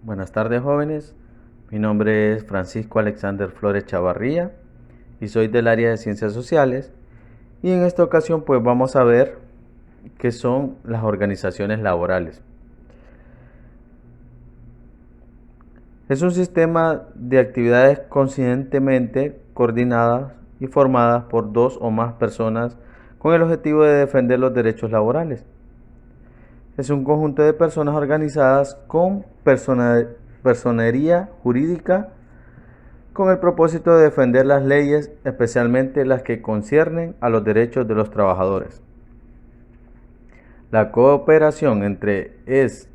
Buenas tardes, jóvenes. Mi nombre es Francisco Alexander Flores Chavarría y soy del área de Ciencias Sociales. Y en esta ocasión pues vamos a ver qué son las organizaciones laborales. Es un sistema de actividades conscientemente coordinadas y formadas por dos o más personas con el objetivo de defender los derechos laborales. Es un conjunto de personas organizadas con personería jurídica con el propósito de defender las leyes, especialmente las que conciernen a los derechos de los trabajadores. La cooperación entre es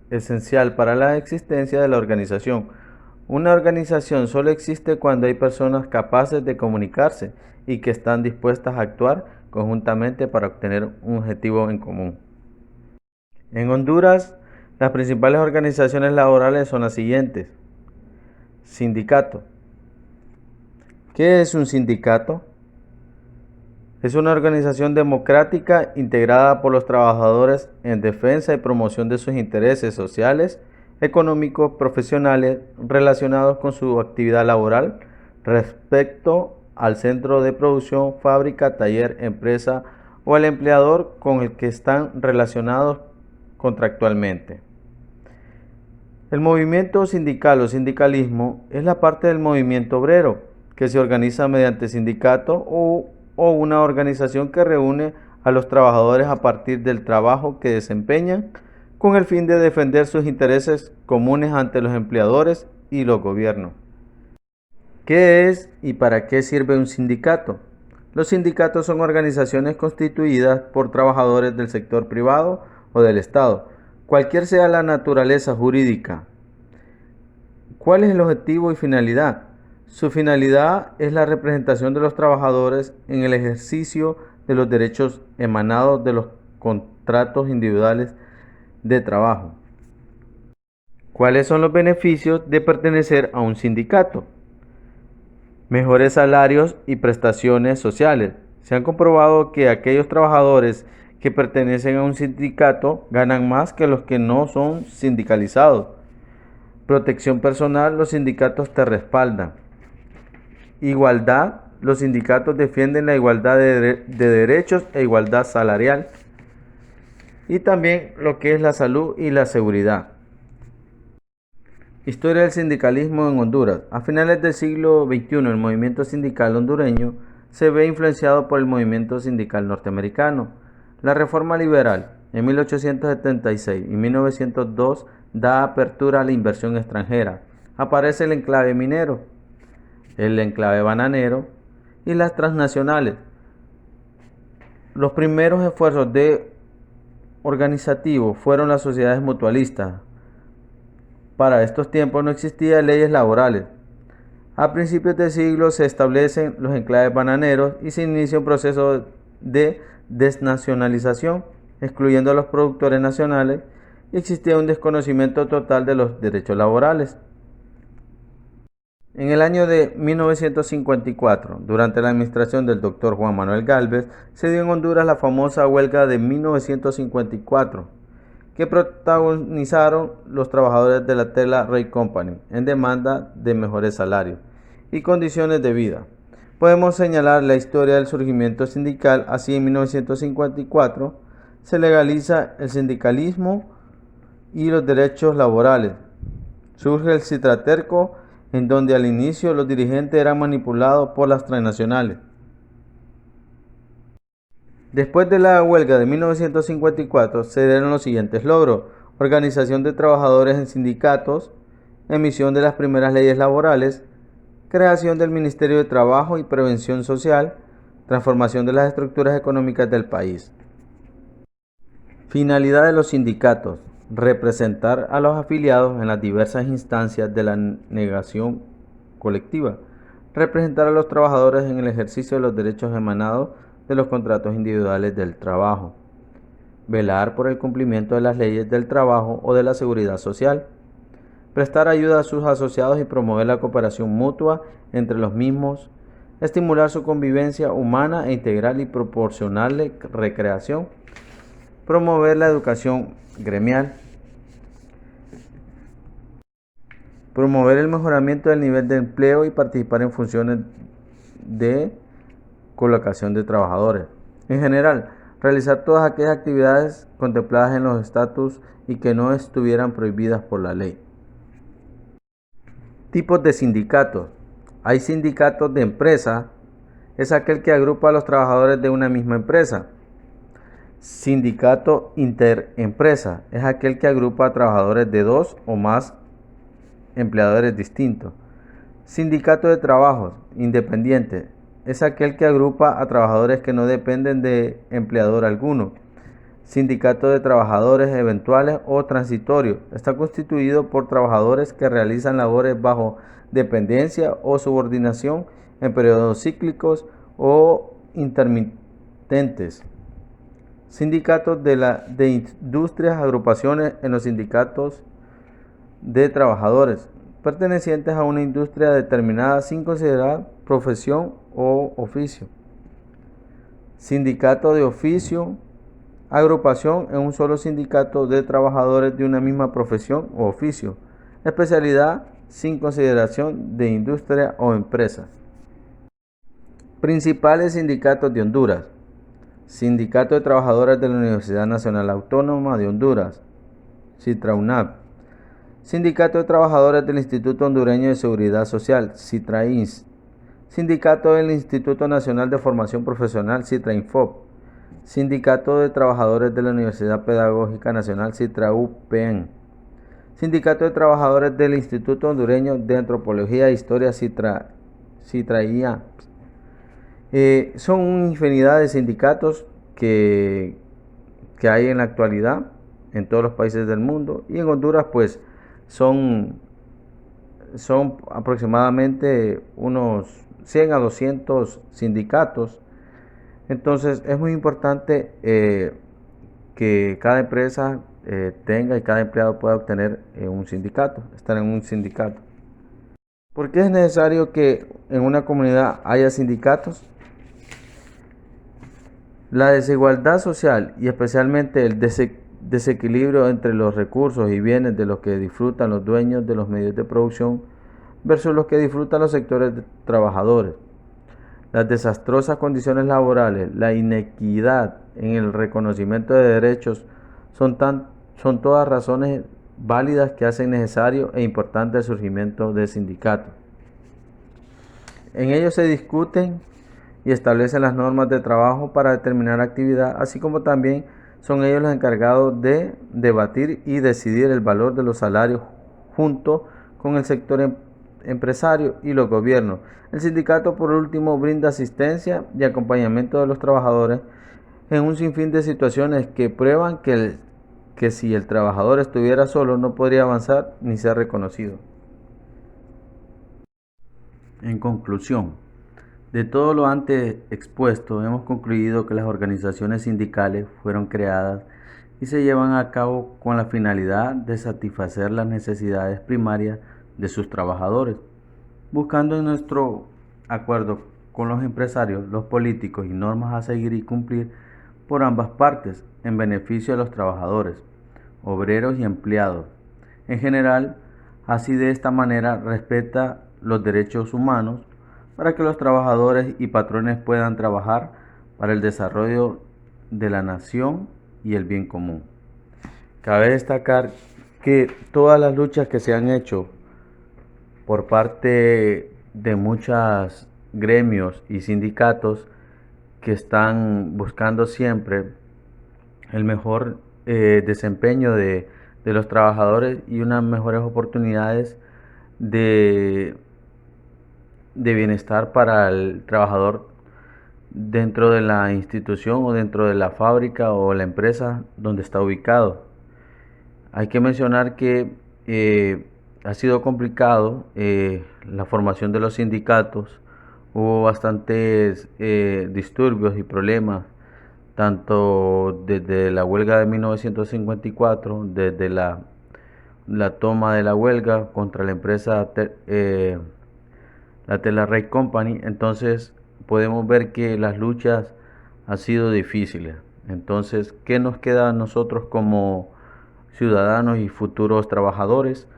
esencial para la existencia de la organización. Una organización solo existe cuando hay personas capaces de comunicarse y que están dispuestas a actuar conjuntamente para obtener un objetivo en común. En Honduras, las principales organizaciones laborales son las siguientes. Sindicato. ¿Qué es un sindicato? Es una organización democrática integrada por los trabajadores en defensa y promoción de sus intereses sociales, económicos, profesionales relacionados con su actividad laboral respecto al centro de producción, fábrica, taller, empresa o al empleador con el que están relacionados contractualmente. El movimiento sindical o sindicalismo es la parte del movimiento obrero que se organiza mediante sindicato o una organización que reúne a los trabajadores a partir del trabajo que desempeñan con el fin de defender sus intereses comunes ante los empleadores y los gobiernos. ¿Qué es y para qué sirve un sindicato? Los sindicatos son organizaciones constituidas por trabajadores del sector privado o del Estado, cualquier sea la naturaleza jurídica. ¿Cuál es el objetivo y finalidad? Su finalidad es la representación de los trabajadores en el ejercicio de los derechos emanados de los contratos individuales de trabajo. ¿Cuáles son los beneficios de pertenecer a un sindicato? Mejores salarios y prestaciones sociales. Se han comprobado que aquellos trabajadores que pertenecen a un sindicato ganan más que los que no son sindicalizados. Protección personal, los sindicatos te respaldan. Igualdad, los sindicatos defienden la igualdad de derechos e igualdad salarial. Y también lo que es la salud y la seguridad. Historia del sindicalismo en Honduras. A finales del siglo XXI, el movimiento sindical hondureño se ve influenciado por el movimiento sindical norteamericano. La reforma liberal en 1876 y 1902 da apertura a la inversión extranjera. Aparece el enclave minero, el enclave bananero y las transnacionales. Los primeros esfuerzos organizativos fueron las sociedades mutualistas. Para estos tiempos no existían leyes laborales. A principios del siglo se establecen los enclaves bananeros y se inicia un proceso de desnacionalización, excluyendo a los productores nacionales, y existía un desconocimiento total de los derechos laborales. En el año de 1954, durante la administración del Dr. Juan Manuel Gálvez, se dio en Honduras la famosa huelga de 1954. Que protagonizaron los trabajadores de la Tela Rey Company en demanda de mejores salarios y condiciones de vida. Podemos señalar la historia del surgimiento sindical. Así, en 1954 se legaliza el sindicalismo y los derechos laborales. Surge el Citraterco, en donde al inicio los dirigentes eran manipulados por las transnacionales. Después de la huelga de 1954 se dieron los siguientes logros: organización de trabajadores en sindicatos, emisión de las primeras leyes laborales, creación del Ministerio de Trabajo y Prevención Social, transformación de las estructuras económicas del país. Finalidad de los sindicatos: representar a los afiliados en las diversas instancias de la negociación colectiva, representar a los trabajadores en el ejercicio de los derechos emanados de los contratos individuales del trabajo, velar por el cumplimiento de las leyes del trabajo o de la seguridad social, prestar ayuda a sus asociados y promover la cooperación mutua entre los mismos, estimular su convivencia humana e integral y proporcionarle recreación, promover la educación gremial, Promover el mejoramiento del nivel de empleo y participar en funciones de colocación de trabajadores. En general, realizar todas aquellas actividades contempladas en los estatutos y que no estuvieran prohibidas por la ley. Tipos de sindicatos. Hay sindicatos de empresa, es aquel que agrupa a los trabajadores de una misma empresa. Sindicato interempresa es aquel que agrupa a trabajadores de dos o más empleadores distintos. Sindicato de trabajos independiente es aquel que agrupa a trabajadores que no dependen de empleador alguno. Sindicato de trabajadores eventuales o transitorios está constituido por trabajadores que realizan labores bajo dependencia o subordinación en periodos cíclicos o intermitentes. Sindicatos de industrias, agrupaciones en los sindicatos de trabajadores pertenecientes a una industria determinada sin considerar profesión o oficio. Sindicato de oficio, agrupación en un solo sindicato de trabajadores de una misma profesión o oficio, especialidad sin consideración de industria o empresa. Principales sindicatos de Honduras. Sindicato de Trabajadores de la Universidad Nacional Autónoma de Honduras, CITRA-UNAP. Sindicato de Trabajadores del Instituto Hondureño de Seguridad Social, CITRA-INS. Sindicato del Instituto Nacional de Formación Profesional, CITRA-INFOP. Sindicato de Trabajadores de la Universidad Pedagógica Nacional, CITRA-UPN. Sindicato de Trabajadores del Instituto Hondureño de Antropología e Historia, CITRA-IA. Son una infinidad de sindicatos que hay en la actualidad en todos los países del mundo, y en Honduras pues son aproximadamente unos 100 a 200 sindicatos. Entonces es muy importante que cada empresa tenga y cada empleado pueda obtener un sindicato, estar en un sindicato. ¿Por qué es necesario que en una comunidad haya sindicatos? La desigualdad social y especialmente el desequilibrio entre los recursos y bienes de los que disfrutan los dueños de los medios de producción versus los que disfrutan los sectores trabajadores. Las desastrosas condiciones laborales, la inequidad en el reconocimiento de derechos son todas razones válidas que hacen necesario e importante el surgimiento de sindicatos. En ellos se discuten y establecen las normas de trabajo para determinar actividad, así como también son ellos los encargados de debatir y decidir el valor de los salarios junto con el sector empresario y los gobiernos. El sindicato, por último, brinda asistencia y acompañamiento de los trabajadores en un sinfín de situaciones que prueban que si el trabajador estuviera solo no podría avanzar ni ser reconocido. En conclusión, de todo lo antes expuesto, hemos concluido que las organizaciones sindicales fueron creadas y se llevan a cabo con la finalidad de satisfacer las necesidades primarias de sus trabajadores, buscando en nuestro acuerdo con los empresarios, los políticos y normas a seguir y cumplir por ambas partes en beneficio de los trabajadores, obreros y empleados. En general, así de esta manera respeta los derechos humanos para que los trabajadores y patrones puedan trabajar para el desarrollo de la nación y el bien común. Cabe destacar que todas las luchas que se han hecho por parte de muchos gremios y sindicatos que están buscando siempre el mejor desempeño de los trabajadores y unas mejores oportunidades de bienestar para el trabajador dentro de la institución o dentro de la fábrica o la empresa donde está ubicado. Hay que mencionar que ha sido complicado la formación de los sindicatos. Hubo bastantes disturbios y problemas, tanto desde la huelga de 1954, desde la toma de la huelga contra la empresa la Telarray Company. Entonces podemos ver que las luchas han sido difíciles. Entonces, ¿qué nos queda a nosotros como ciudadanos y futuros trabajadores?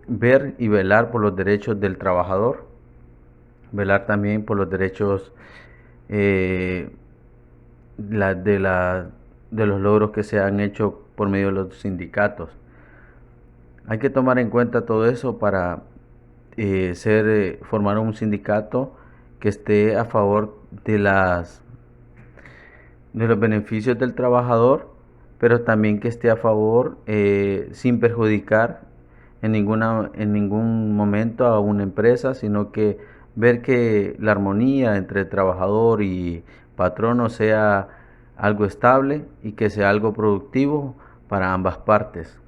ver y velar por los derechos del trabajador, velar también por los derechos eh, la- de, la- de los logros que se han hecho por medio de los sindicatos. Hay que tomar en cuenta todo eso para formar un sindicato que esté a favor de los beneficios del trabajador, pero también que esté a favor sin perjudicar en ningún momento a una empresa, sino que ver que la armonía entre trabajador y patrono sea algo estable y que sea algo productivo para ambas partes.